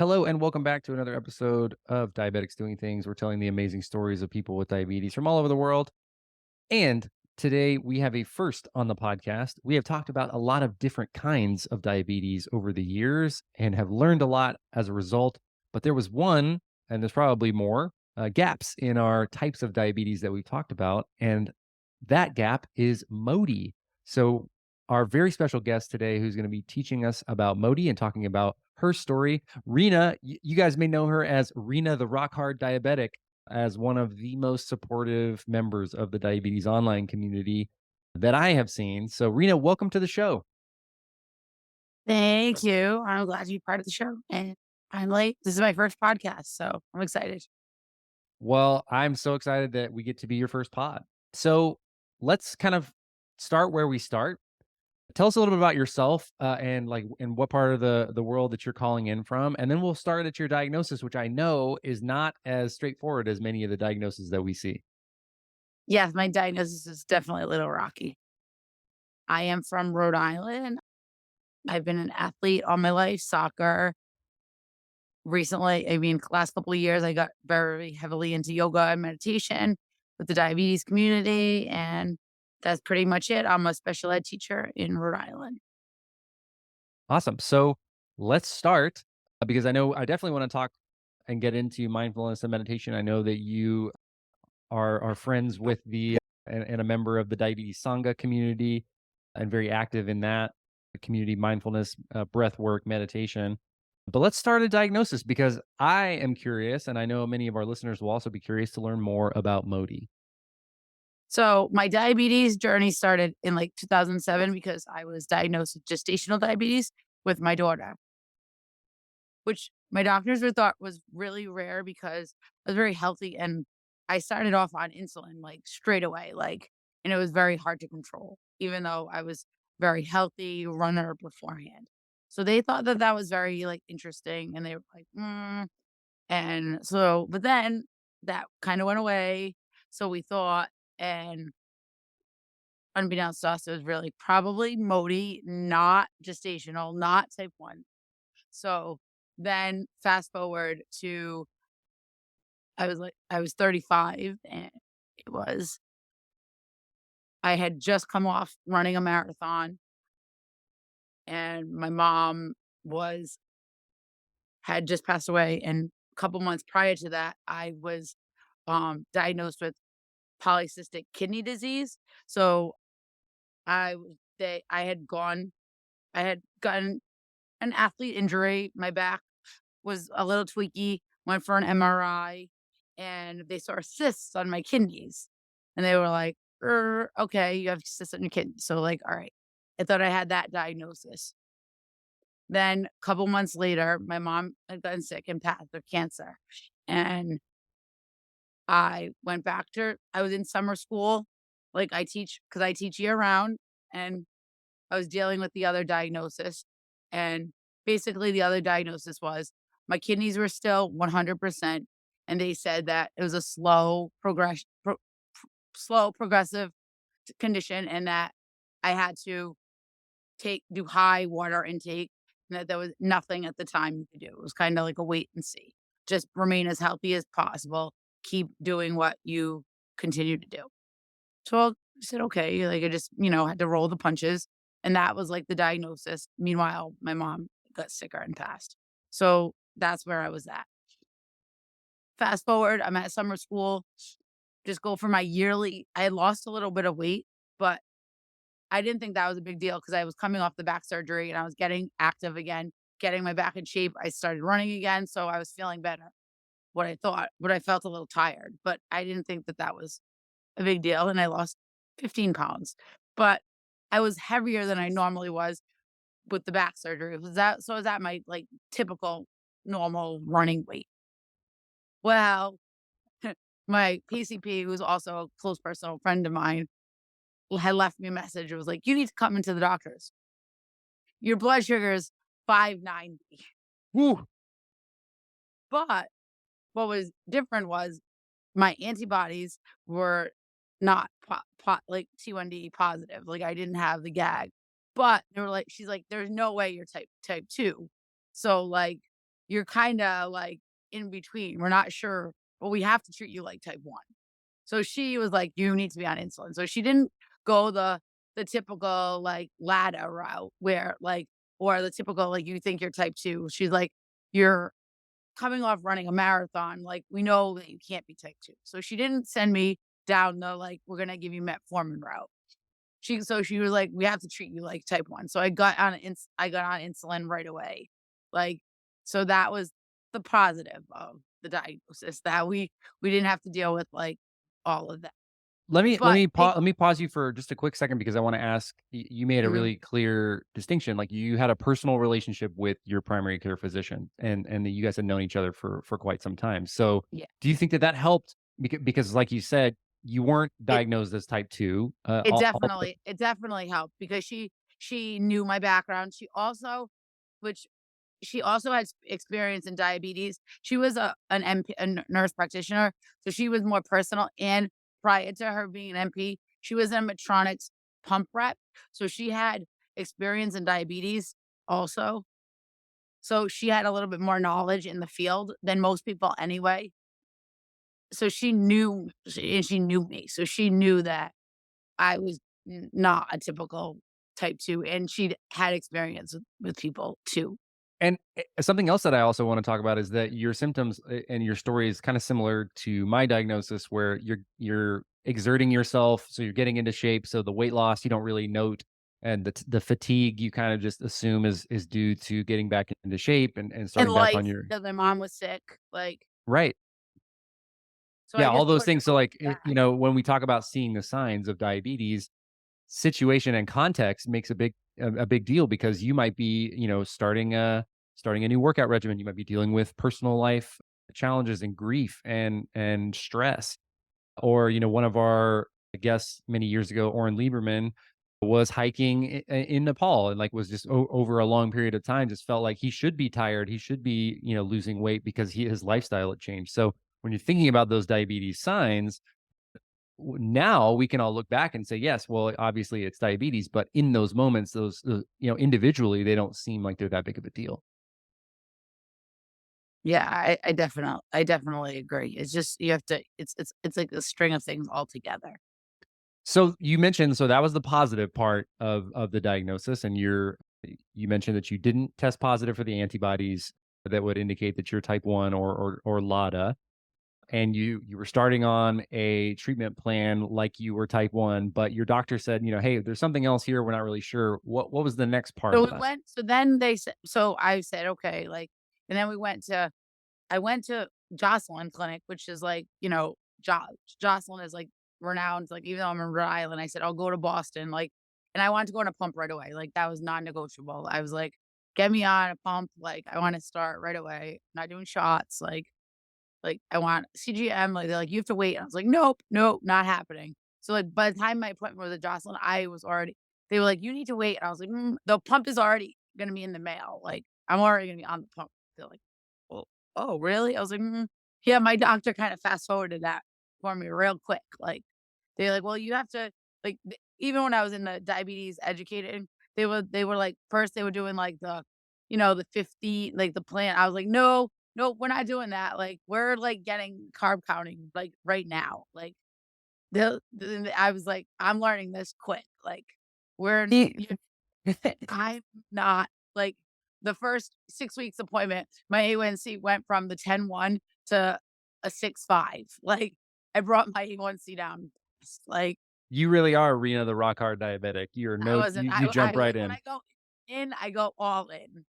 Hello and welcome back to another episode of Diabetics Doing Things. We're telling the amazing stories of people with diabetes from all over the world. And today we have a first on the podcast. We have talked about a lot of different kinds of diabetes over the years and have learned a lot as a result. But there was one, and there's probably more, gaps in our types of diabetes that we've talked about. And that gap is MODY. So, our very special guest today, who's going to be teaching us about MODY and talking about her story, Rena, you guys may know her as Rena the Rock Hard Diabetic, as one of the most supportive members of the diabetes online community that I have seen. So, Rena, welcome to the show. Thank you. I'm glad to be part of the show. And finally, this is my first podcast, so I'm excited. Well, I'm so excited that we get to be your first pod. So, let's kind of start where we start. Tell us a little bit about yourself and in what part of the world that you're calling in from, and then we'll start at your diagnosis, which I know is not as straightforward as many of the diagnoses that we see. Yes, my diagnosis is definitely a little rocky. I am from Rhode Island. I've been an athlete all my life, soccer. Recently, last couple of years, I got very heavily into yoga and meditation with the diabetes community, and that's pretty much it. I'm a special ed teacher in Rhode Island. Awesome. So let's start because I know I definitely want to talk and get into mindfulness and meditation. I know that you are friends with and a member of the diabetes sangha community and very active in that community, mindfulness, breath work, meditation. But let's start a diagnosis because I am curious, and I know many of our listeners will also be curious to learn more about MODY. So my diabetes journey started in like 2007 because I was diagnosed with gestational diabetes with my daughter, which my doctors were thought was really rare because I was very healthy and I started off on insulin like straight away, and it was very hard to control, even though I was very healthy runner beforehand. So they thought that that was very like interesting, and they were like, and so, but then that kind of went away. So we thought, and unbeknownst to us, it was really probably MODY, not gestational, not type 1. So then fast forward to I was 35 and it was I had just come off running a marathon and my mom was had just passed away, and a couple months prior to that I was diagnosed with polycystic kidney disease. So I had gotten an athlete injury. My back was a little tweaky, went for an MRI, and they saw cysts on my kidneys. And they were like, okay, you have cysts on your kidneys." So, like, all right. I thought I had that diagnosis. Then a couple months later, my mom had gotten sick and passed of cancer. And I was in summer school. Like because I teach year round, and I was dealing with the other diagnosis. And basically, the other diagnosis was my kidneys were still 100%. And they said that it was a slow progressive condition, and that I had to do high water intake, and that there was nothing at the time you could do. It was kind of like a wait and see. Just remain as healthy as possible. Keep doing what you continue to do. So I said, okay, like I just, had to roll the punches. And that was like the diagnosis. Meanwhile, my mom got sicker and passed. So that's where I was at. Fast forward, I'm at summer school, just go for my yearly. I had lost a little bit of weight, but I didn't think that was a big deal because I was coming off the back surgery and I was getting active again, getting my back in shape. I started running again. So I was feeling better. What I felt a little tired, but I didn't think that that was a big deal, and I lost 15 pounds, but I was heavier than I normally was with the back surgery. I was at my, like, typical normal running weight. Well, my PCP, who's also a close personal friend of mine, had left me a message. It was like, "You need to come into the doctor's. Your blood sugar is 590." Woo! But what was different was my antibodies were not like T1D positive. Like I didn't have the gag, but they were like, she's like, "There's no way you're type 2. So like, you're kinda, like, in between. We're not sure, but we have to treat you like type 1." So she was like, "You need to be on insulin." So she didn't go the typical, like, LADA route where, like, or the typical, like, you think you're type 2. She's like, "You're coming off running a marathon, like, we know that you can't be type 2." So she didn't send me down the, like, "We're gonna give you metformin" route. She was like, "We have to treat you like type 1." So I got on insulin right away. Like, so that was the positive of the diagnosis, that we didn't have to deal with, like, all of that. But it Let me pause you for just a quick second because I want to ask. You made a Mhm. really clear distinction. Like you had a personal relationship with your primary care physician, and that you guys had known each other for quite some time. So, Yeah. do you think that that helped? Because, like you said, you weren't It diagnosed as type two. it definitely helped because she knew my background. Which she also had experience in diabetes. She was a nurse practitioner, so she was more personal, and prior to her being an NP, she was a Medtronic's pump rep, so she had experience in diabetes also. So she had a little bit more knowledge in the field than most people anyway. So she knew me, so she knew that I was not a typical type 2, and she'd had experience with people too. And something else that I also want to talk about is that your symptoms and your story is kind of similar to my diagnosis, where you're exerting yourself, so you're getting into shape. So the weight loss you don't really note, and the fatigue you kind of just assume is due to getting back into shape and And starting back on life, your because my mom was sick, like, right. so I Yeah, all just those put things. So all like that. when we talk about seeing the signs of diabetes, situation and context makes a big deal because you might be, starting a new workout regimen. You might be dealing with personal life challenges and grief and stress. Or, one of our guests many years ago, Oren Lieberman, was hiking in Nepal and like was just over a long period of time, just felt like he should be tired. He should be, losing weight because his lifestyle had changed. So when you're thinking about those diabetes signs, now we can all look back and say, yes, well, obviously it's diabetes, but in those moments, individually, they don't seem like they're that big of a deal. Yeah, I definitely agree. It's just you have to it's like a string of things all together. So you mentioned, so that was the positive part of the diagnosis, and you mentioned that you didn't test positive for the antibodies that would indicate that you're type one or LADA, and you were starting on a treatment plan like you were type one, but your doctor said, hey, there's something else here. We're not really sure. What was the next part So of we that? went so then they said so I said, "Okay," like, and then I went to Joslin Clinic, which is like, Jo Joslin is, like, renowned, like, even though I'm in Rhode Island, I said, "I'll go to Boston," like, and I wanted to go on a pump right away, like, that was non-negotiable. I was like, "Get me on a pump, like, I wanna start right away, not doing shots, like, I want CGM," like, they're like, "You have to wait." I was like, "Nope, nope, not happening." So, like, by the time my appointment was at Joslin, I was already they were like, "You need to wait." And I was like, the pump is already gonna be in the mail, like, I'm already gonna be on the pump." They're like, "Well, oh, really?" I was like, Yeah, my doctor kinda fast forwarded that for me real quick, like, they're like, "Well, you have to," like, even when I was in the diabetes educated, they were like, first they were doing, like, the 50, like, the plan. I was like, "No, no, we're not doing that, like, we're, like, getting carb counting, like, right now." Like, I was like, "I'm learning this quick," like, we're Do you I'm not like, the first 6 weeks appointment, my A1C went from the 10.1 to a 6.5, like, I brought my A1C down, like, You really are Rena the rock hard diabetic. You're I no, wasn't you jump I right like, when in. I go in, I go all in.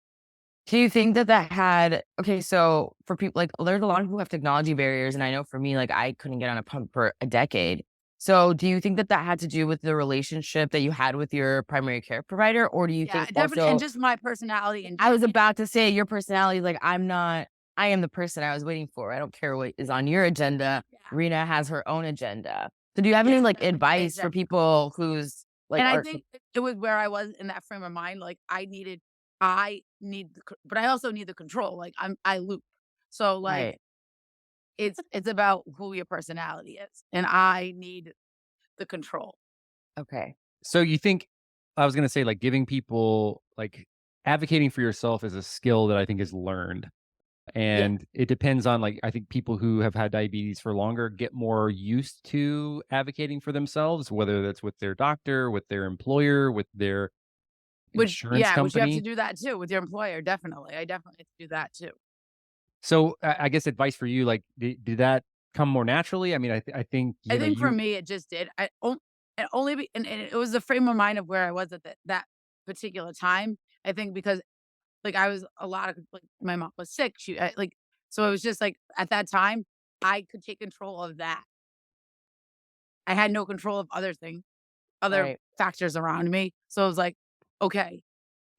Do you think that that had okay, so for people like, there's a lot of people who have technology barriers, and I know for me, like, I couldn't get on a pump for a decade. So, do you think that that had to do with the relationship that you had with your primary care provider, or do you Yeah, think definitely, and also just my personality in I was general. about to say your personality, like, I am the person I was waiting for. I don't care what is on your agenda. Yeah, Rena has her own agenda. So, do you have yeah, any, like, that's my advice for agenda. people who's, like, And I are think it was where I was in that frame of mind, like, I need but I also need the control, like, I loop. So, like, right, it's about who your personality is, and I need the control. okay. So you think I was gonna say, like, giving people like advocating for yourself is a skill that I think is learned. Yeah. And it depends on, like, I think people who have had diabetes for longer get more used to advocating for themselves, whether that's with their doctor, with their employer, with their insurance Which you have to company. do that too with your employer, definitely. I definitely have to do that too. So I guess advice for you, like, did that come more naturally? I mean, I think, I you know, think for you me, it just did. And only and it was the frame of mind of where I was at that particular time. I think because like I was a lot of like my mom was sick. So it was just like at that time I could take control of that. I had no control of other things, other Right. factors around me. So it was like, okay,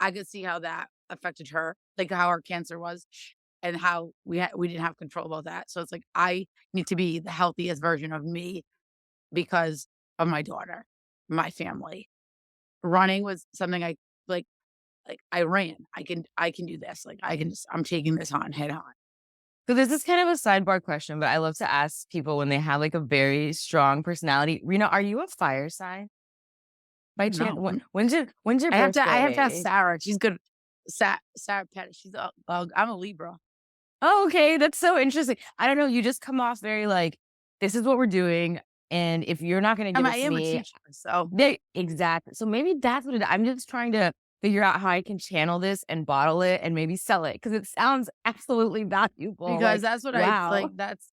I could see how that affected her, like how her cancer was, and how we didn't have control about that. So it's like I need to be the healthiest version of me because of my daughter, my family. Running was something I like I ran. I can do this. Like I'm taking this on head on. So this is kind of a sidebar question, but I love to ask people when they have like a very strong personality. Rena, are you a fire sign by chance? No. When's your I have to ask birthday? Sarah. She's good. Sarah Pettit. I'm a Libra. Oh, okay. That's so interesting. I don't know. You just come off very like, this is what we're doing. And if you're not going to give it I to am a me, teacher, so exactly. So maybe that's what I'm just trying to figure out how I can channel this and bottle it and maybe sell it because it sounds absolutely valuable. because Like, that's what I wow. like. That's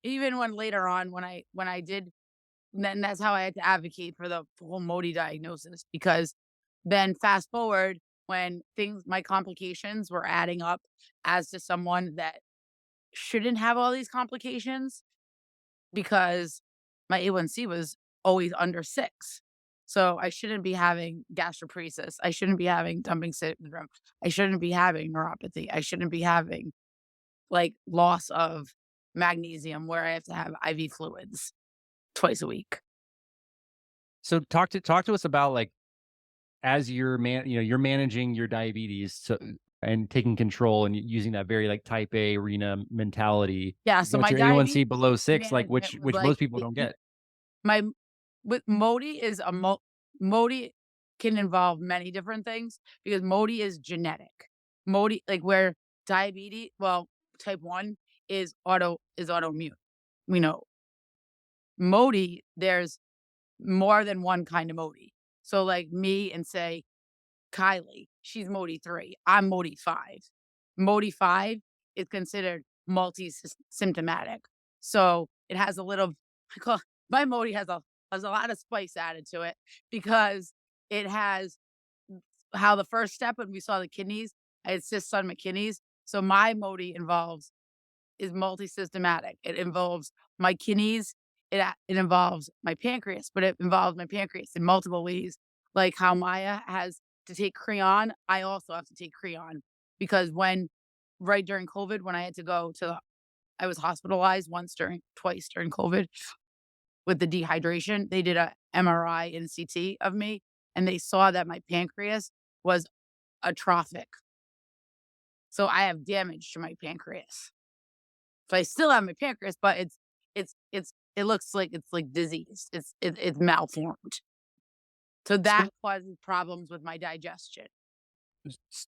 even when later on when I did, then that's how I had to advocate for the whole MODY diagnosis because then fast forward when things my complications were adding up as to someone that shouldn't have all these complications because my A1C was always under 6. So I shouldn't be having gastroparesis. I shouldn't be having dumping syndrome. I shouldn't be having neuropathy. I shouldn't be having like loss of magnesium where I have to have IV fluids twice a week. so talk to us about, like, as you're managing your diabetes, so and taking control and using that very, like, type A arena mentality Yeah, to so get my your A1C diabetes below 6, like, management was which like most people don't get. my with MODY is MODY can involve many different things because MODY is genetic. MODY like where diabetes, well, type 1 is autoimmune. We know MODY, there's more than one kind of MODY. So like me and say Kylie, she's MODY 3, I'm MODY 5. MODY 5 is considered multi-symptomatic. So it has a little I call my MODY has a lot of spice added to it because it has how the first step when we saw the kidneys, I had cysts on my kidneys. So my MODY involves is multi-systematic. It involves my kidneys, it involves my pancreas, but it involves my pancreas in multiple ways. Like how Maya has to take Creon, I also have to take Creon because when right during COVID, when I had to go to I was hospitalized twice during COVID with the dehydration. They did a MRI and CT of me, and they saw that my pancreas was atrophic. So I have damage to my pancreas. So I still have my pancreas, but it looks like it's like diseased. It's malformed. So that So causes problems with my digestion.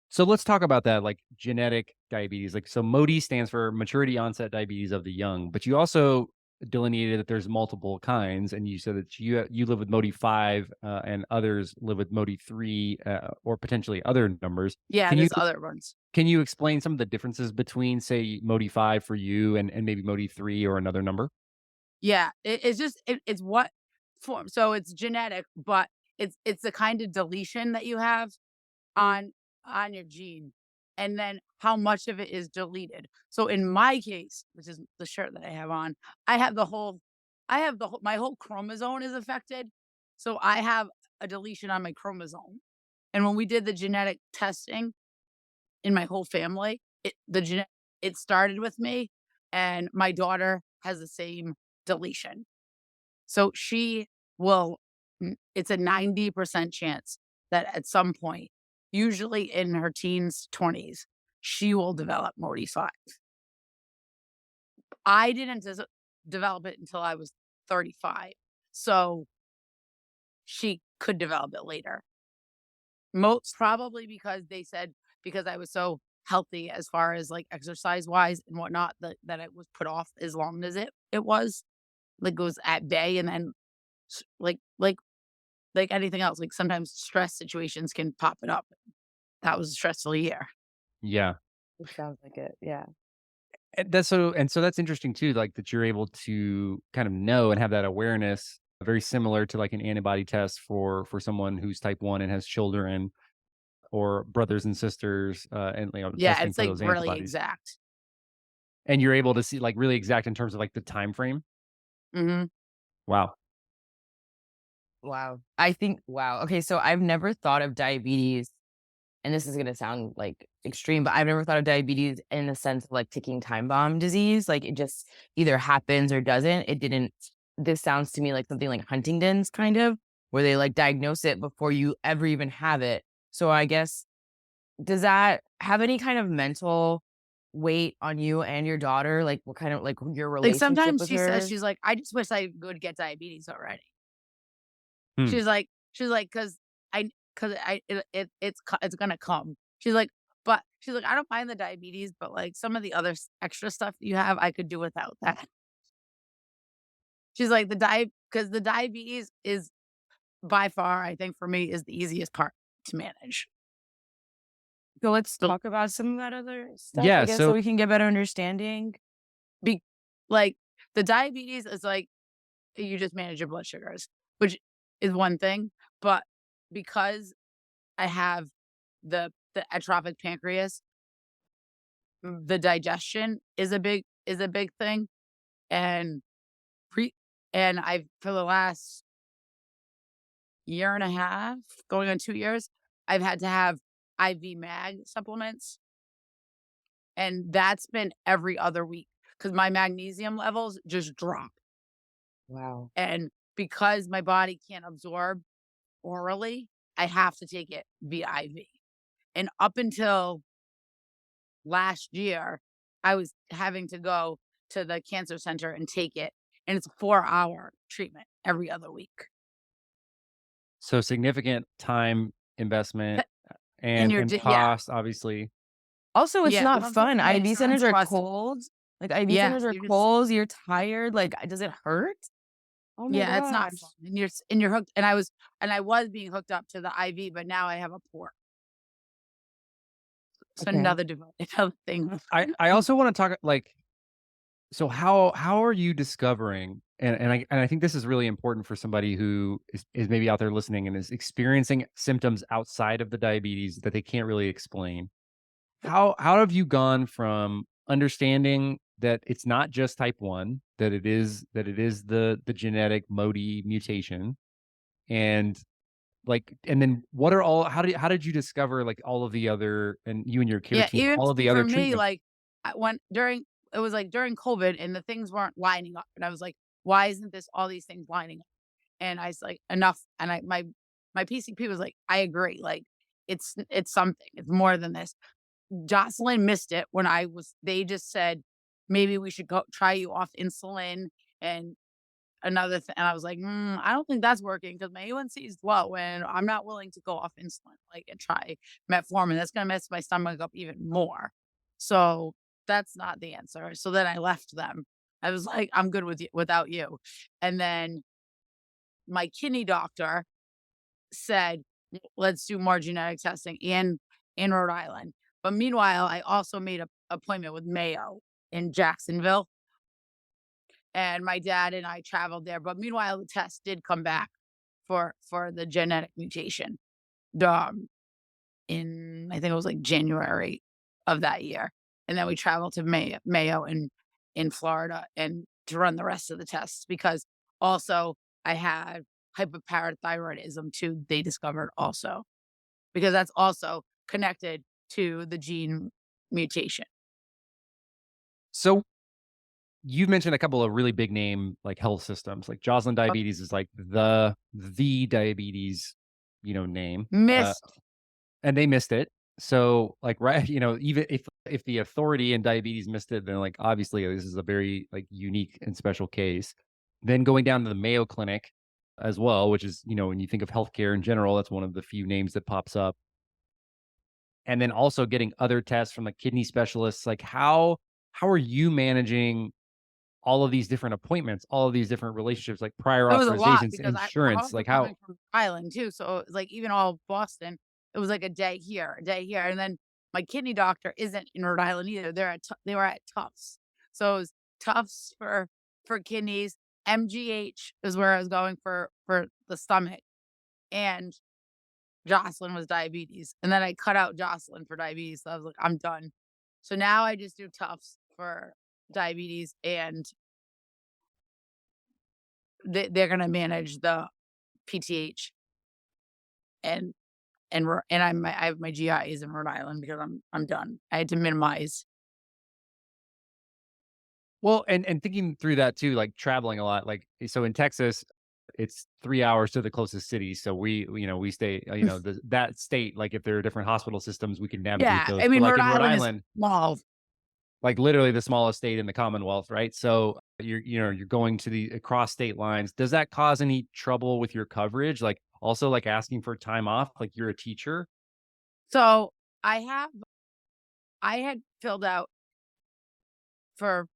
so let's talk about that, like, genetic diabetes. Like, so MODY stands for maturity onset diabetes of the young, but you also delineated that there's multiple kinds, and you said that you live with MODY 5, and others live with MODY 3, or potentially other numbers. Yeah, Can you there's other ones. can you explain some of the differences between, say, MODY 5 for you and maybe MODY 3 or another number? Yeah, it's just it's what form. So it's genetic, but it's the kind of deletion that you have on your gene, and then how much of it is deleted. So in my case, which is the shirt that I have on, I have the whole my whole chromosome is affected. So I have a deletion on my chromosome. And when we did the genetic testing in my whole family, it started with me and my daughter has the same deletion. So she will it's a 90% chance that at some point, usually in her teens, 20s, she will develop MODY 5. I didn't develop it until I was 35. So she could develop it later. Most probably because they said because I was so healthy as far as like exercise wise and whatnot, that it was put off as long as it was like it was at bay. And then s- like like like anything else, like sometimes stress situations can pop it up. That was a stressful year. Yeah. It sounds like it. Yeah. And so that's interesting too, like that you're able to kind of know and have that awareness, very similar to like an antibody test for someone who's type 1 and has children or brothers and sisters, and Yeah, testing it's for like those really antibodies. exact. And you're able to see like really exact in terms of like the time frame. Hmm. Wow. Wow. I think, wow. Okay. So I've never thought of diabetes, and this is going to sound like extreme, but I've never thought of diabetes in the sense of like ticking time bomb disease. Like it just either happens or doesn't. It didn't, this sounds to me like something like Huntington's kind of, where they like diagnose it before you ever even have it. So I guess, does that have any kind of mental weight on you and your daughter? Like what kind of like your Like relationship sometimes with she says, her? she's like, I just wish I would get diabetes already. Hmm. She's like, cause it's gonna come. She's like, I don't mind the diabetes, but like some of the other extra stuff you have, I could do without that. She's like because the diabetes is by far, I think for me, is the easiest part to manage. So let's So talk about some of that other stuff, I Yeah. guess, so So we can get better understanding. be like the diabetes is like you just manage your blood sugars, which is one thing, but because I have the atrophic pancreas, the digestion is a big thing, and pre and I've for the last year and a half, going on 2 years, I've had to have IV mag supplements, and that's been every other week because my magnesium levels just drop, Wow. and because my body can't absorb orally, I have to take it via IV, and up until last year, I was having to go to the cancer center and take it, and it's a 4-hour treatment every other week. so significant time investment T and and yeah, cost, obviously. Also, it's yeah, not plus fun. my IV insurance centers are costs cold. Like, IV yeah, centers are you just cold, you're tired, like, does it hurt? Oh my yeah, it's not fun, gosh. and you're hooked and I was being hooked up to the IV, but now I have a port. It's Okay. another another thing. I also want to talk like, so how are you discovering, and I think this is really important for somebody who is maybe out there listening and is experiencing symptoms outside of the diabetes that they can't really explain. How have you gone from understanding that it's not just type 1, that it is the genetic MODY mutation, and like, and then what are all how did you discover like all of the other, and you and your care Yeah, team, even all of the for other me, treatments? like, I when during it was, like, during COVID and the things weren't lining up, and I was like, "Why isn't this all these things lining up?" And I was like, "Enough," and my PCP was like, "I agree, like, it's something, it's more than this." Jocelyn missed it when they just said, "Maybe we should go try you off insulin and another thing," and I was like, I don't think that's working because my A1C is low, and I'm not willing to go off insulin, like, and try metformin. That's gonna mess my stomach up even more. So, that's not the answer. So then I left them. I was like, "I'm good with you without you." And then my kidney doctor said, Let's do more genetic testing in Rhode Island." But meanwhile, I also made a appointment with Mayo in Jacksonville, and my dad and I traveled there. But meanwhile, the test did come back for the genetic mutation, um, in I think it was like January of that year. And then we traveled to Mayo in Florida and to run the rest of the tests because also I had hypoparathyroidism too, they discovered also, because that's also connected to the gene mutation. So you've mentioned a couple of really big name like health systems, like Joslin Uh, Diabetes is like the diabetes, name. Missed. And they missed it. So, like, right, even if the authority in diabetes missed it, then like obviously this is a very like unique and special case. Then going down to the Mayo Clinic as well, which is, when you think of healthcare in general, that's one of the few names that pops up. and then also getting other tests from, like, kidney specialists. Like, how are you managing all of these different appointments, all of these different relationships, like prior It was a lot authorizations, because we're insurance? also Like, how coming from Island too, so it's like even all of Boston, it was like a day here, a day here, and then my kidney doctor isn't in Rhode Island either. They were at Tufts, so it was Tufts for kidneys. MGH is where I was going for the stomach, and Jocelyn was diabetes, and then I cut out Jocelyn for diabetes. So I was like, I'm done. So now I just do Tufts for diabetes, and they're gonna manage the PTH, and I have my GIs in Rhode Island because I'm done. I had to minimize. well, and thinking through that too, like traveling a lot, like, so in Texas, it's 3 hours to the closest city, so we stay, that state, like, if there are different hospital systems, we can navigate Yeah, those, I but, mean, like, Rhode in Rhode Island is Island, small. like, literally the smallest state in the Commonwealth, right? So, you're going to the across state lines. Does that cause any trouble with your coverage? Like, also, like, asking for time off, like, you're a teacher? So I had filled out for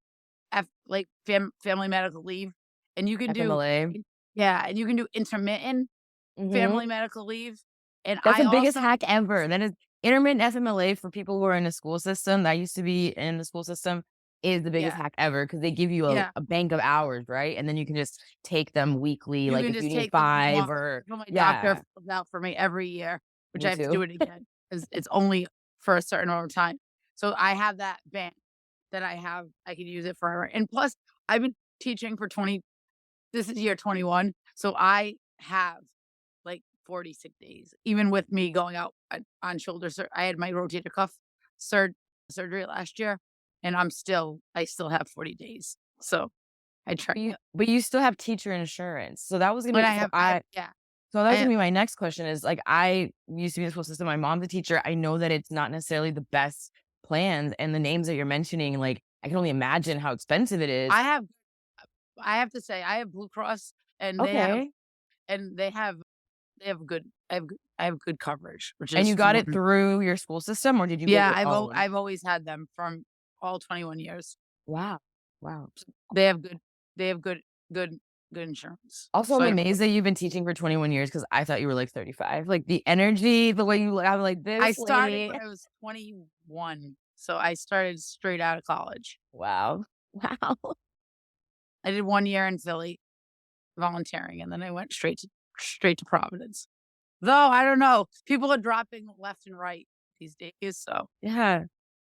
family medical leave, and you can do FMLA. yeah, and you can do intermittent Mhm. family medical leave, and That's I the biggest also hack ever. That is intermittent FMLA for people who are in the school system, that used to be in the school system, is the biggest yeah, hack ever because they give you yeah, a bank of hours, right? And then you can just take them weekly, you like can if you just need take them if you 5 want. or So my doctor yeah, fills out for me every year, which I me have to do too. it again because it's only for a certain amount of time. So I have that bank that I can use it forever, and plus, I've been teaching for 20 this is year 21, so I have, like, 40 sick days, even with me going out on I had my rotator cuff sur surgery last year, and I still have 40 days, so I try to But you still have teacher insurance. So that was when gonna so I have I yeah, so that was I gonna be my next question is like I used to be in the school system. My mom's a teacher. I know that it's not necessarily the best plans and the names that you're mentioning, like I can only imagine how expensive it is. I have I have to say, I have Blue Cross, and Okay. they have good I have good coverage, which And is you got it through your school system or did you get yeah, your own? I've always had them from all 21 years. Wow. Wow. They have good they have good good insurance. Also, So I'm I don't amazed that you've been teaching for 21 years because I thought you were like 35. Like the energy, the way you look, I'm like, I this started lady. when I was 21, so I started straight out of college. Wow. Wow. I did 1 year in Philly volunteering, and then I went straight to Providence. Though, I don't know, people are dropping left and right these days, so Yeah.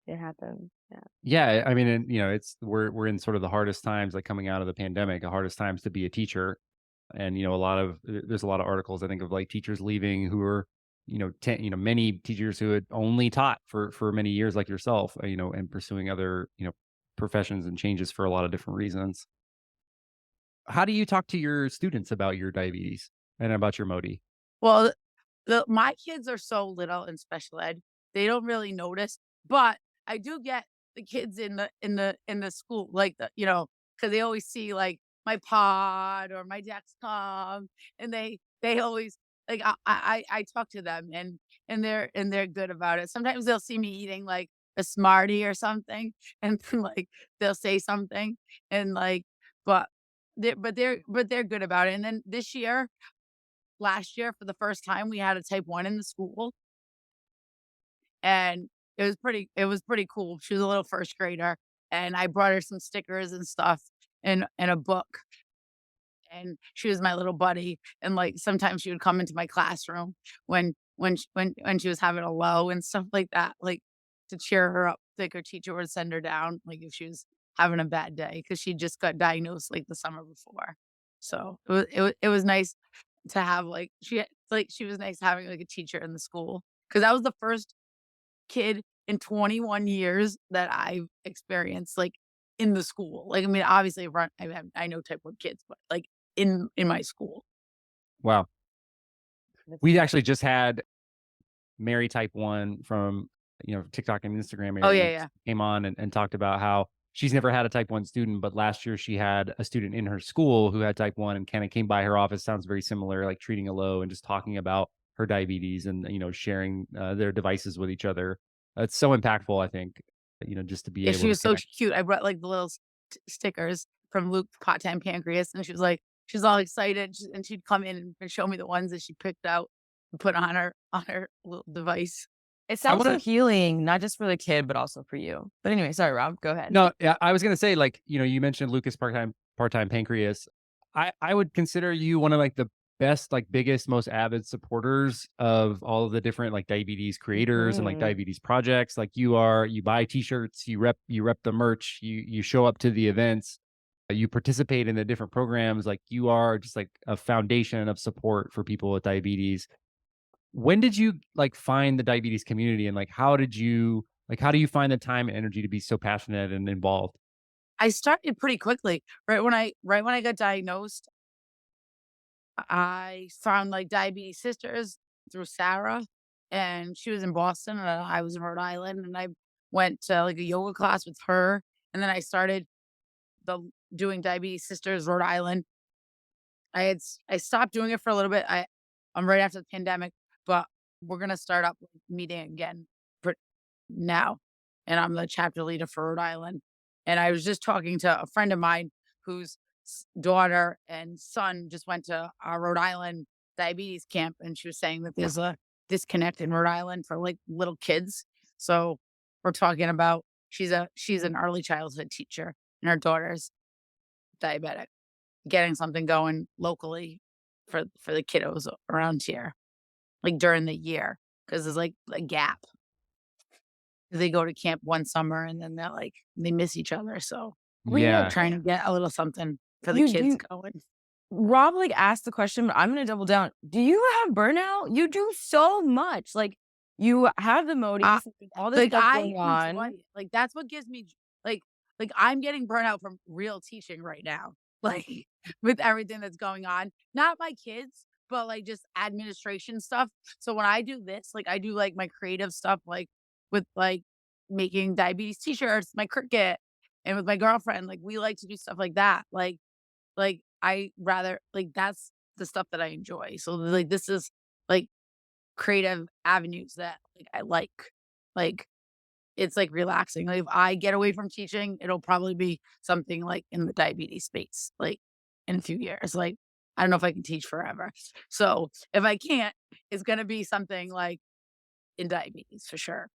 It happens. Yeah. Yeah, I mean, and, it's we're in sort of the hardest times, like, coming out of the pandemic, the hardest times to be a teacher, and, there's a lot of articles, I think, of, like, teachers leaving who are, many teachers who had only taught for many years like yourself, and pursuing other, professions and changes for a lot of different reasons. How do you talk to your students about your diabetes and about your MODY? well, my kids are so little in special ed, they don't really notice, but I do get the kids in the school, like, because they always see, like, my pod or my Dexcom, and they always like, I talk to them, and they're good about it. Sometimes they'll see me eating, like, a Smartie or something, and then, like, they'll say something, and, like but they're good about it, and then last year, for the first time, we had a type 1 in the school, and it was pretty cool. She was a little first grader, and I brought her some stickers and stuff and a book, and she was my little buddy, and, like, sometimes she would come into my classroom when she was having a low and stuff like that, like, to cheer her up, like, her teacher would send her down, like, if she was having a bad day because she just got diagnosed, like, the summer before. So, it was nice to have, she was nice having, like, a teacher in the school because that was the first kid in 21 years that I've experienced, like, in the school. Like, I mean, obviously, I know type 1 kids, but, like, in my school. Wow. That's We amazing. actually just had Mary type 1 from, TikTok and Instagram, Oh, Mary, yeah, and yeah. came on and talked about how she's never had a type 1 student, but last year she had a student in her school who had type 1 and kind of came by her office. Sounds very similar, like treating a low and just talking about her diabetes and sharing their devices with each other. It's so impactful, I think, just to be Yeah, she able to was so connect. cute. I brought, like, the little stickers from Luke's Part-Time Pancreas, and she was like she's all excited, and she'd come in and show me the ones that she picked out and put on her little device. It I sounds want so to healing, not just for the kid, but also for you. But anyway, sorry, Rob, go ahead. No, yeah, I was gonna say, like, you mentioned Lucas part-time pancreas. I would consider you one of like the best, like biggest, most avid supporters of all of the different like diabetes creators and like Mhm. diabetes projects. Like you buy t-shirts, you rep the merch, you show up to the events, you participate in the different programs. Like you are just like a foundation of support for people with diabetes. When did you, like, find the diabetes community, and, how do you find the time and energy to be so passionate and involved? I started pretty quickly. Right when I got diagnosed, I found, like, Diabetes Sisters through Sarah, and she was in Boston, and I was in Rhode Island, and I went to, like, a yoga class with her, and then I started the doing Diabetes Sisters Rhode Island. I stopped doing it for a little bit. Right after the pandemic, but we're gonna start up meeting again for now, and I'm the chapter leader for Rhode Island. And I was just talking to a friend of mine whose daughter and son just went to our Rhode Island diabetes camp, and she was saying that there's a disconnect in Rhode Island for like little kids. So we're talking about she's an early childhood teacher, and her daughter's diabetic, getting something going locally for the kiddos around here, like, during the year, because there's, like, a gap. They go to camp one summer, and then they miss each other, so Wait, no, Yeah. trying to get a little something for the you kids do going. Rob, like, asked the question, but I'm gonna double down. Do you have burnout? You do so much. Like, you have the Uh, Modis, all this like, stuff I going enjoy on. it, like, that's what gives me j I'm getting burnout from real teaching right now, like, with everything that's going on. Not my kids, but, like, just administration stuff. So when I do this, like, I do, like, my creative stuff, like, with, like, making diabetes T-shirts, my Cricut, and with my girlfriend, like, we like to do stuff like that, I rather like, that's the stuff that I enjoy. So, like, this is, like, creative avenues that, like, I like. Like, it's, like, relaxing. Like, if I get away from teaching, it'll probably be something, like, in the diabetes space, like, in a few years. Like, I don't know if I can teach forever. So, if I can't, it's gonna be something, like, in diabetes for sure.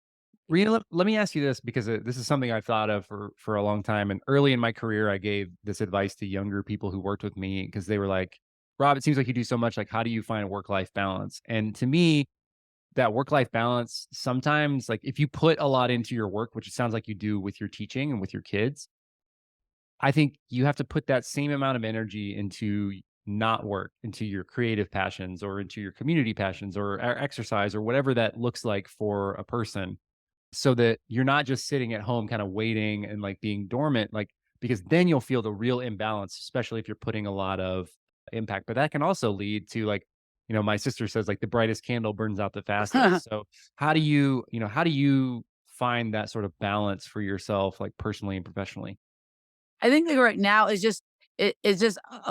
Rena, let me ask you this because this is something I've thought of for a long time. And early in my career, I gave this advice to younger people who worked with me because they were like, "Rob, it seems like you do so much. Like, how do you find work-life balance?" And to me, that work-life balance sometimes, like, if you put a lot into your work, which it sounds like you do with your teaching and with your kids, I think you have to put that same amount of energy into not work, into your creative passions or into your community passions or exercise or whatever that looks like for a person, so that you're not just sitting at home kind of waiting and like being dormant, like, because then you'll feel the real imbalance, especially if you're putting a lot of impact. But that can also lead to, like, my sister says, like, the brightest candle burns out the fastest. So how do you find that sort of balance for yourself, like personally and professionally? I think, like, right now it's just a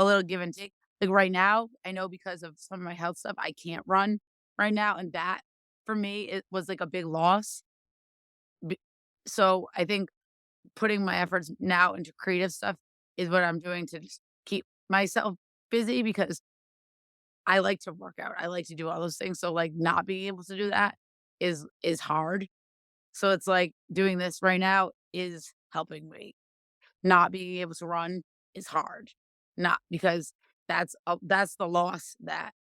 little give and take. Like, right now, I know because of some of my health stuff, I can't run right now, and that, for me, it was, like, a big loss. B So, I think putting my efforts now into creative stuff is what I'm doing to just keep myself busy because I like to work out. I like to do all those things, so, like, not being able to do that is hard. So, it's like doing this right now is helping me. Not being able to run is hard. Not because that's the loss that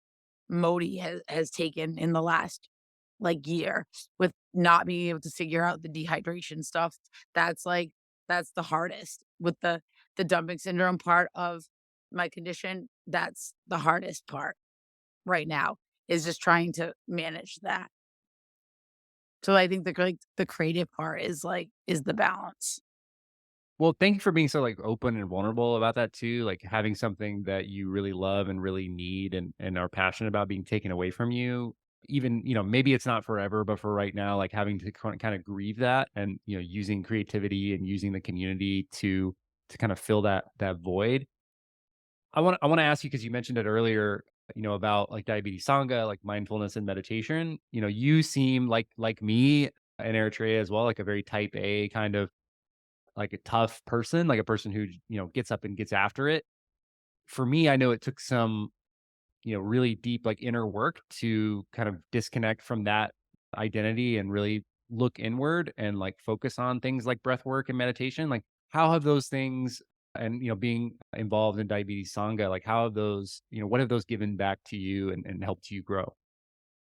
MODY has taken in the last, like, year with not being able to figure out the dehydration stuff. That's, like that's the hardest with the dumping syndrome part of my condition. That's the hardest part right now, is just trying to manage that. So I think the creative part is the balance. Well, thank you for being so, like, open and vulnerable about that too, like, having something that you really love and really need and are passionate about being taken away from you. Even, maybe it's not forever, but for right now, like, having to kind of grieve that and, using creativity and using the community to kind of fill that void. I want to ask you, because you mentioned it earlier. about like diabetes sangha, like mindfulness and meditation. You seem like me in Eritrea as well, like a very type A kind of like a tough person, like a person who gets up and gets after it. For me, I know it took some really deep like inner work to kind of disconnect from that identity and really look inward and like focus on things like breath work and meditation. Like how have those things and being involved in diabetes sangha, like how have those, what have those given back to you and helped you grow?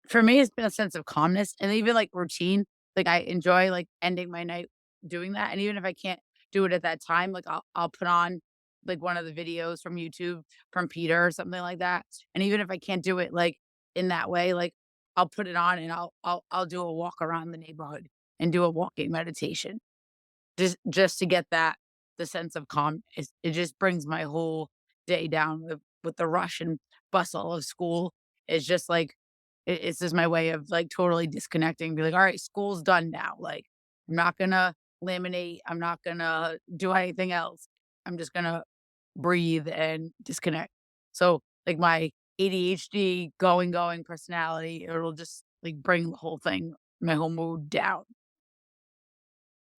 For me, it's been a sense of calmness and even, like, routine. Like, I enjoy, like, ending my night doing that, and even if I can't do it at that time, like, I'll put on, like, one of the videos from YouTube from Peter or something like that, and even if I can't do it, like, in that way, like, I'll put it on and I'll do a walk around the neighborhood and do a walking meditation. Just to get that the sense of calm, it just brings my whole day down with the rush and bustle of school. It's just like it's just my way of, like, totally disconnecting, be like, "Alright, school's done now." Like, I'm not gonna laminate, I'm not gonna do anything else. I'm just gonna breathe and disconnect. So, like, my ADHD going personality, it'll just, like, bring the whole thing, my whole mood down.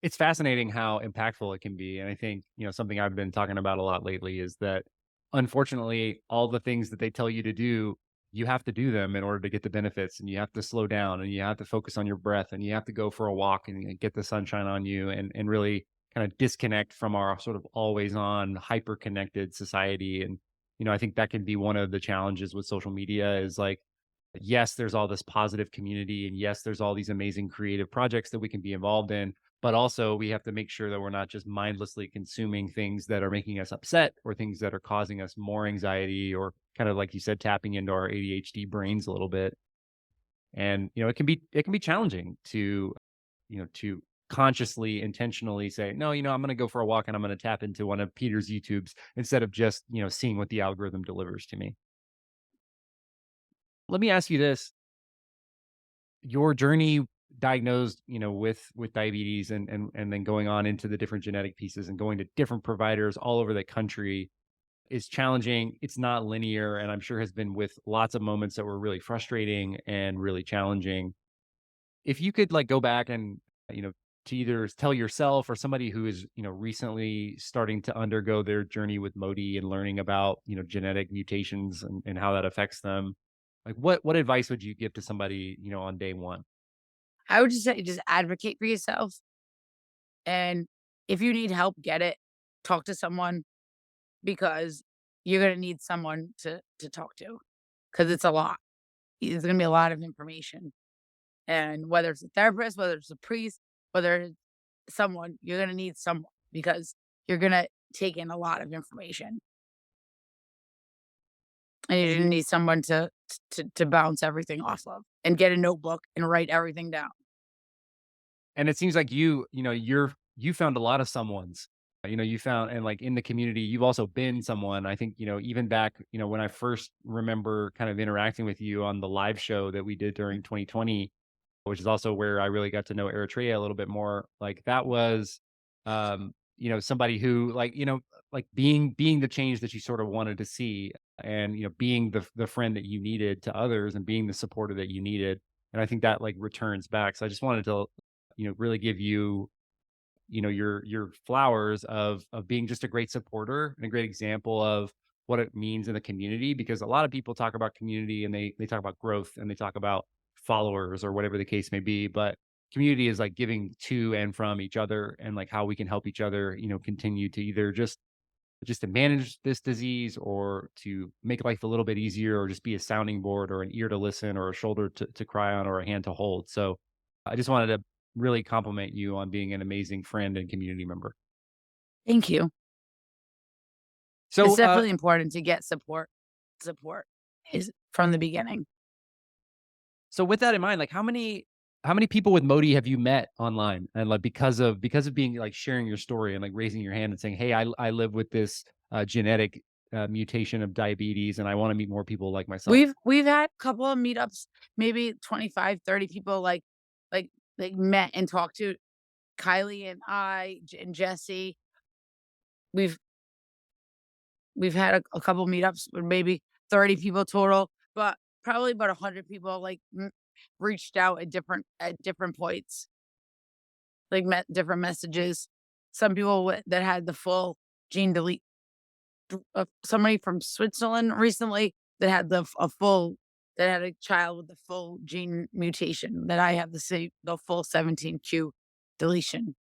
It's fascinating how impactful it can be, and I think, something I've been talking about a lot lately is that, unfortunately, all the things that they tell you to do, you have to do them in order to get the benefits, and you have to slow down, and you have to focus on your breath, and you have to go for a walk and get the sunshine on you, and really kinda disconnect from our sort of always on, hyper connected society, and, I think that can be one of the challenges with social media is, like, yes, there's all this positive community, and yes, there's all these amazing creative projects that we can be involved in, but also we have to make sure that we're not just mindlessly consuming things that are making us upset or things that are causing us more anxiety or kind of like you said, tapping into our ADHD brains a little bit. And it can be challenging to consciously, intentionally say, no, I'm going to go for a walk and I'm going to tap into one of Peter's YouTubes instead of just seeing what the algorithm delivers to me. Let me ask you this: your journey diagnosed, with diabetes and then going on into the different genetic pieces and going to different providers all over the country is challenging. It's not linear, and I'm sure has been with lots of moments that were really frustrating and really challenging. If you could like go back and, you know, to either tell yourself or somebody who is, recently starting to undergo their journey with MODY and learning about, genetic mutations and how that affects them, like what advice would you give to somebody, on day one? I would just say just advocate for yourself, and if you need help, get it. Talk to someone because you're gonna need someone to talk to because it's a lot. It's gonna be a lot of information, and whether it's a therapist, whether it's a priest, whether it's someone, you're gonna need someone because you're gonna take in a lot of information, and you're gonna need someone to bounce everything off of, and get a notebook and write everything down. And it seems like you found a lot of someones. You found and like in the community, you've also been someone. I think, even back, when I first remember kind of interacting with you on the live show that we did during 2020, which is also where I really got to know Eritrea a little bit more. Like that was somebody who like being the change that you sort of wanted to see and being the friend that you needed to others and being the supporter that you needed. And I think that like returns back. So I just wanted to really give you, your flowers of being just a great supporter and a great example of what it means in the community, because a lot of people talk about community and they talk about growth and they talk about followers or whatever the case may be, but community is like giving to and from each other and like how we can help each other, continue to either just to manage this disease or to make life a little bit easier or just be a sounding board or an ear to listen or a shoulder to cry on or a hand to hold. So I just wanted to really compliment you on being an amazing friend and community member. Thank you. It's So, definitely important to get support. Support is from the beginning. so with that in mind, like how many people with MODY have you met online and like because of being like sharing your story and like raising your hand and saying, hey, I live with this genetic mutation of diabetes and I want to meet more people like myself. We've had a couple of meetups, maybe 25, 30 people like met and talked to Kylie and and Jesse. We've we've had a couple meetups with maybe 30 people total. but probably about 100 people like reached out at different points, like different messages. Some people that had the full gene delete. Somebody from Switzerland recently that had a full that had a child with the full gene mutation that I have the full 17q deletion.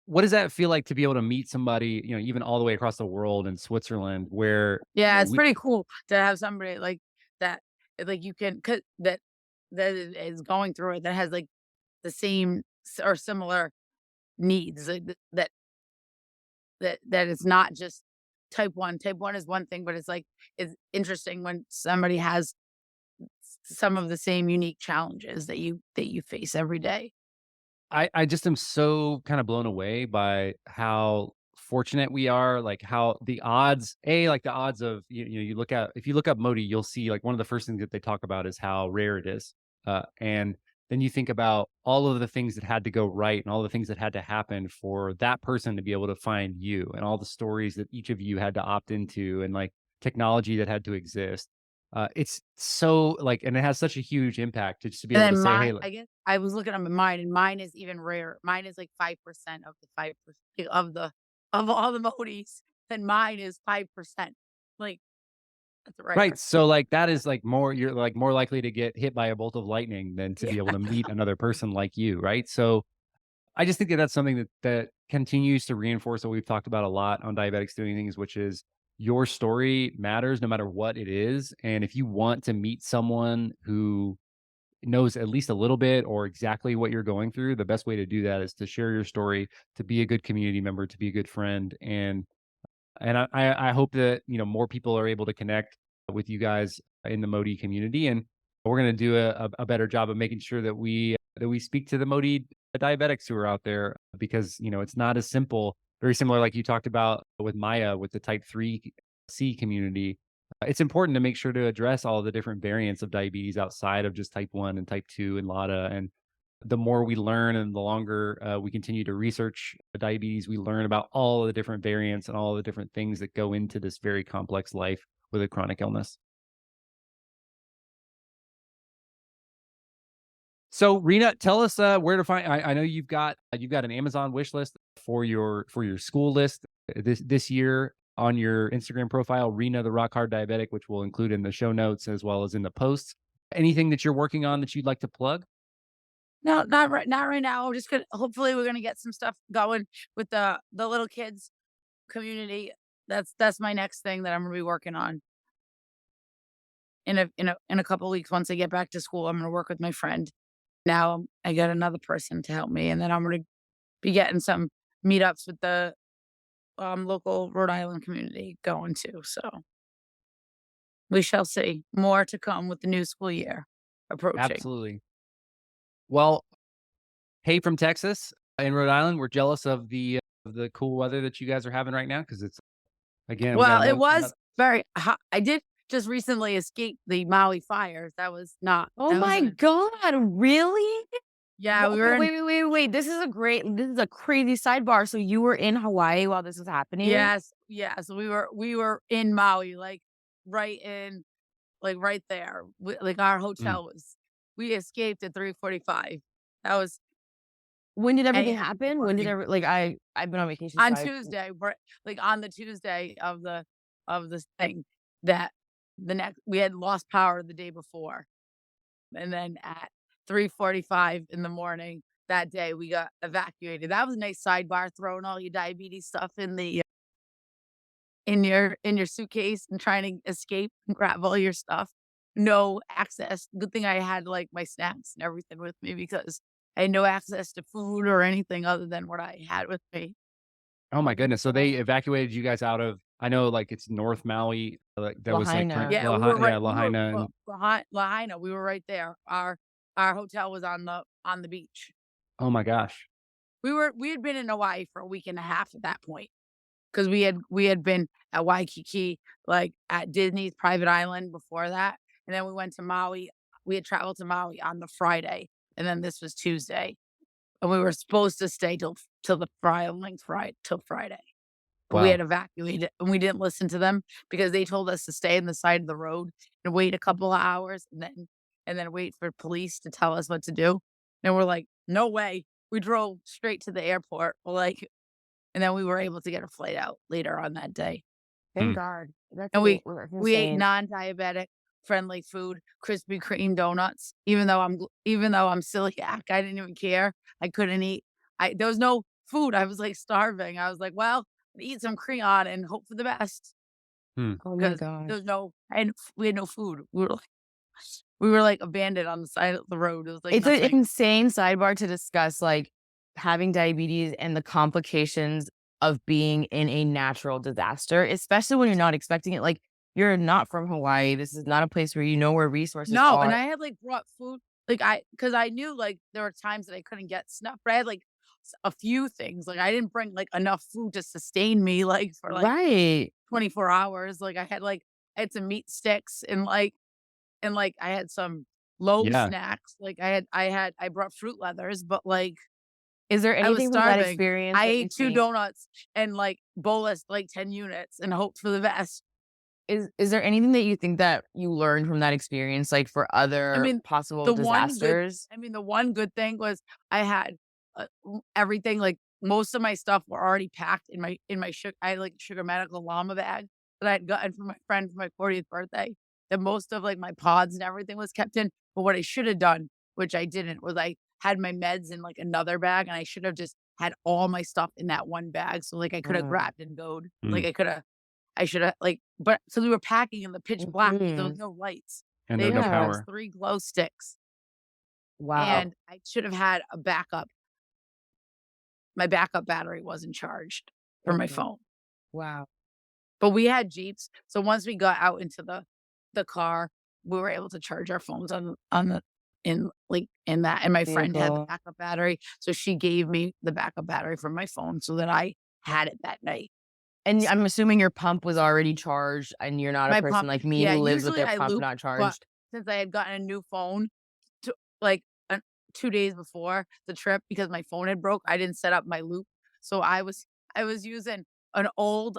What does that feel like to be able to meet somebody, even all the way across the world in Switzerland where Yeah, it's we pretty cool to have somebody like that, like you can that is going through it that has like the same or similar needs that it's not just type 1. Type 1 is one thing, but it's interesting when somebody has some of the same unique challenges that you face every day. I just am so kind of blown away by how fortunate we are, like how the odds, like the odds of you look at if you look up MODY, you'll see like one of the first things that they talk about is how rare it is, and then you think about all of the things that had to go right and all the things that had to happen for that person to be able to find you, and all the stories that each of you had to opt into, and like technology that had to exist. It's so like, and it has such a huge impact to just to be And able to then say, hey, I guess I was looking at mine, and mine is even rare. Mine is like 5% of the 5% of all the Modis, and mine is 5%. Like, that's right, rare. so, like, that is, like, more you're, like, more likely to get hit by a bolt of lightning than to Yeah. be able to meet another person like you, right? So, I just think that that's something that continues to reinforce what we've talked about a lot on Diabetics Doing Things, which is your story matters no matter what it is, and if you want to meet someone who knows at least a little bit or exactly what you're going through, the best way to do that is to share your story, to be a good community member, to be a good friend, and I hope that, more people are able to connect with you guys in the MODY community, and we're gonna do a better job of making sure that we speak to the MODY diabetics who are out there because, it's not as simple, very similar like you talked about with Maya with the type 3C community. It's important to make sure to address all the different variants of diabetes outside of just type 1 and type 2 and LADA, and the more we learn and the longer we continue to research diabetes, we learn about all the different variants and all the different things that go into this very complex life with a chronic illness. So, Rena, tell us where to find. I know you've got an Amazon wish list for your school list this year on your Instagram profile, Rena the Rock Hard Diabetic, which we'll include in the show notes as well as in the posts. Anything that you're working on that you'd like to plug? No, not right now. We're just gonna hopefully we're gonna get some stuff going with the little kids community. That's my next thing that I'm gonna be working on in a couple weeks. Once I get back to school, I'm gonna work with my friend. Now I got another person to help me, and then I'm gonna be getting some meetups with the local Rhode Island community going to. So we shall see. More to come with the new school year approaching. Absolutely. Well, hey, from Texas in Rhode Island, we're jealous of the cool weather that you guys are having right now because it's again we got Well, it was another. very hot. I did just recently escape the Maui fires. That was not Oh that my wasn't god, really? yeah, we Okay, were in wait. This is a crazy sidebar. So you were in Hawaii while this was happening? yes, we were in Maui, like, right there. Like, our Mm. hotel was we escaped at 3:45. That was When did everything AM happen? before When did we like I've been on vacation, so on I Tuesday, like, on the Tuesday of this thing that the next we had lost power the day before. And then at 3:45 in the morning that day, we got evacuated. That was a nice sidebar, throwing all your diabetes stuff in your suitcase and trying to escape and grab all your stuff. No access. Good thing I had, like, my snacks and everything with me because I had no access to food or anything other than what I had with me. Oh my Um, goodness! So they evacuated you guys out of. I know, like it's North Maui. Like that was like Lahaina. yeah, we were right Yeah, we were Lahaina, and behind Lahaina, we were right there. Our hotel was on the beach. oh my gosh. We had been in Hawaii for a week and a half at that point because we had been at Waikiki, like, at Disney's private island before that, and then we went to Maui. We had traveled to Maui on the Friday, and then this was Tuesday, and we were supposed to stay till the following Friday till Friday. but we Wow. had evacuated and we didn't listen to them because they told us to stay on the side of the road and wait a couple of hours and then wait for police to tell us what to do. And we're like, "No way." We drove straight to the airport, like, and then we were able to get a flight out later on that day. Thank Mm. God. That's And that's we ate insane. non-diabetic friendly food, Krispy Kreme donuts, even though I'm celiac, I didn't even care. I couldn't eat. There was no food. I was, like, starving. I was like, "Well, eat some Creon and hope for the best," Hmm. Oh my because gosh. we had no food. We were, like, abandoned on the side of the road. It was, like, It's an nothing. insane sidebar to discuss, like, having diabetes and the complications of being in a natural disaster, especially when you're not expecting it. Like, you're not from Hawaii. This is not a place where you know where resources No, and are. I had, like, brought food, like, because I knew, like, there were times that I couldn't get stuff, but I had, like, a few things, like, I didn't bring, like, enough food to sustain me, like, for, like, Right. 24 hours, like, I had some meat sticks and I had some low Yeah. snacks, like, I brought fruit leathers, but, like, Is there I was anything from that starving. experience I that you ate 2 think donuts and, like, bolused, like, 10 units and hoped for the best. is there anything that you think that you learned from that experience, like, for I other mean, possible the one good disasters? the one good thing was I had, everything, like, most of my stuff were already packed in my I had, like, Sugar Medical llama bag that I had gotten from my friend for my 40th birthday, that most of, like, my pods and everything was kept in, but what I should have done, which I didn't, was I had my meds in, like, another bag, and I should have just had all my stuff in that one bag, so, like, I coulda Wow. grabbed and goed. Mm. Like, I shoulda, like, but so we were packing in the pitch black because there was Mhm. no lights. And They no just gave Yeah. us power. 3 glow sticks, Wow. and I should have had a backup. My backup battery wasn't charged for my Okay. phone, Wow. but we had Jeeps, so once we got out into the car, we were able to charge our phones on the in that, and my friend had the Vehicle. backup battery, so she gave me the backup battery from my phone so that I had it that night. And S I'm assuming your pump was already charged and you're not a My person pump like me Yeah, who lives with usually their I pump loop, not but charged. since I had gotten a new phone to like, 2 days before the trip because my phone had broke, I didn't set up my loop, so I was using an old,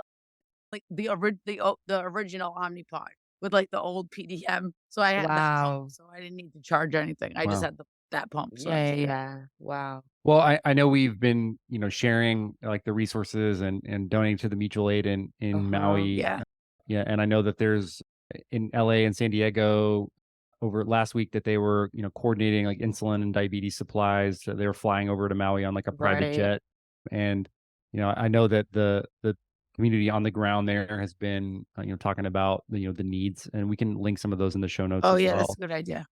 like, the original Omnipod with, like, the old PDM, so I had that pump, Wow. so I didn't need to charge anything, I just Wow. had that pump, so Yeah, that's yeah, it. yeah. Wow. Well, I know we've been, sharing like the resources and donating to the mutual aid in Uh-huh. Maui. Yeah. Yeah, and I know that there's in LA and San Diego over last week that they were, coordinating like insulin and diabetes supplies. So they were flying over to Maui on like a private Right. jet. And, I know that the community on the ground there has been, talking about the needs, and we can link some of those in the show notes Oh, as yeah, that's well. a good idea.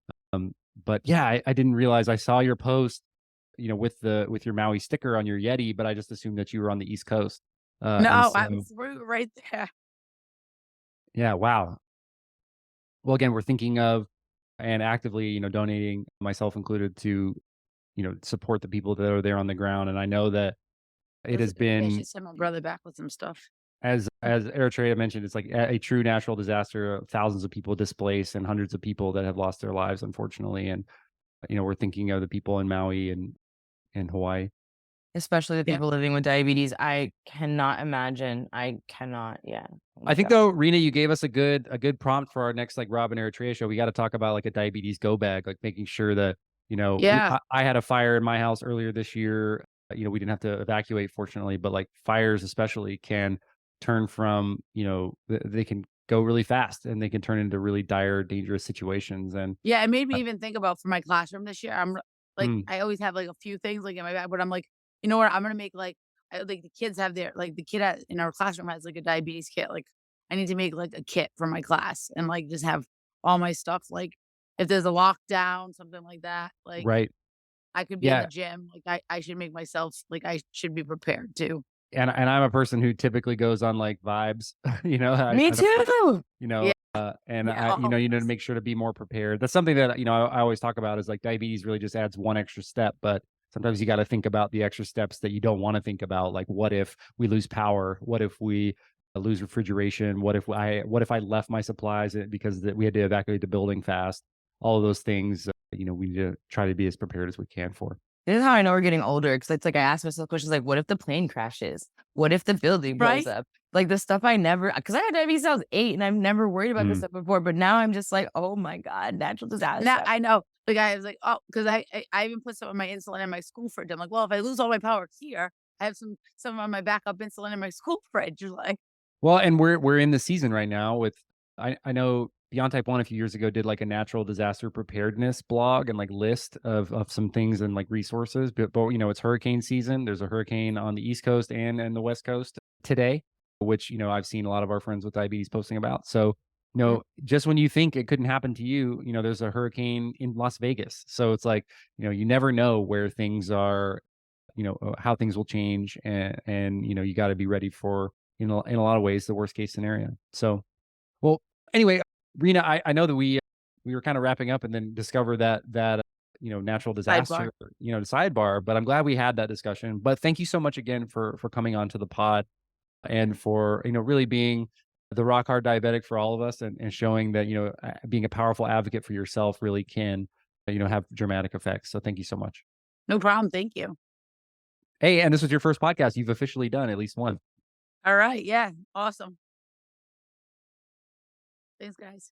But yeah, I didn't realize I saw your post, with your Maui sticker on your Yeti, but I just assumed that you were on the East Coast. And No, so we were right there. yeah, wow. Well, again, we're thinking of and actively, donating, myself included, to, support the people that are there on the ground. And I know that it That's a has good idea, I been, should send my brother back with some stuff. as Eritrea mentioned, it's like a true natural disaster, thousands of people displaced and hundreds of people that have lost their lives, unfortunately. And, we're thinking of the people in Maui and Hawaii. Especially the Yeah. people living with diabetes. I cannot imagine. I cannot. Yeah. Oh I my think God. though, Rena, you gave us a good prompt for our next like Rob and Eritrea show. We got to talk about like a diabetes go bag, like making sure that Yeah. I had a fire in my house earlier this year. We didn't have to evacuate, fortunately, but like fires especially can turn from they can go really fast and they can turn into really dire, dangerous situations. And Yeah, it made me uh, even think about for my classroom this year, like, mm, I always have, like, a few things, like, in my bag, but I'm like, "You know what? I'm gonna make, like," like, the kids have the kid in our classroom has, like, a diabetes kit, like, I need to make, like, a kit for my class and, like, just have all my stuff, like, if there's a lockdown, something like that, like, right, I could be in the yeah. gym, like, I should make myself like, I should be prepared too. And I'm a person who typically goes on like vibes. Me I don't, too. Yeah, and yeah, I, to always. make sure to be more prepared. That's something that, I always talk about is like diabetes really just adds one extra step, but sometimes you got to think about the extra steps that you don't want to think about. Like, what if we lose power? What if we lose refrigeration? What if I left my supplies because we had to evacuate the building fast? All of those things, we need to try to be as prepared as we can for. This is how I know we're getting older, because it's like I ask myself questions like, what if the plane crashes? What if the building blows Right? up? Like the stuff I never, because I had diabetes since I was 8 and I've never worried about this Mm. stuff before. But now I'm just like, oh my God, natural Now disaster. I know. The guy was like, "Oh," 'cause I even put some of my insulin in my school fridge. I'm like, "Well, if I lose all my power here, I have some of my backup insulin in my school fridge." Like, Well, and we're in the season right now with I know Beyond Type 1 a few years ago did like a natural disaster preparedness blog and like list of some things and like resources. But it's hurricane season. There's a hurricane on the East Coast and the West Coast today, which I've seen a lot of our friends with diabetes posting about. So, Mhm. just when you think it couldn't happen to you, there's a hurricane in Las Vegas. So it's like, you never know where things are, how things will change, and you got to be ready for in a lot of ways the worst case scenario. So, well, anyway, Rena, I know that we were kind of wrapping up and then discover that natural sidebar. disaster, sidebar. But I'm glad we had that discussion. But thank you so much again for coming on to the pod and for really being the rock hard diabetic for all of us, and showing that being a powerful advocate for yourself really can have dramatic effects. So thank you so much. No problem, thank you. Hey, and this was your first podcast. You've officially done at least one. Alright, yeah, awesome. Thanks, guys.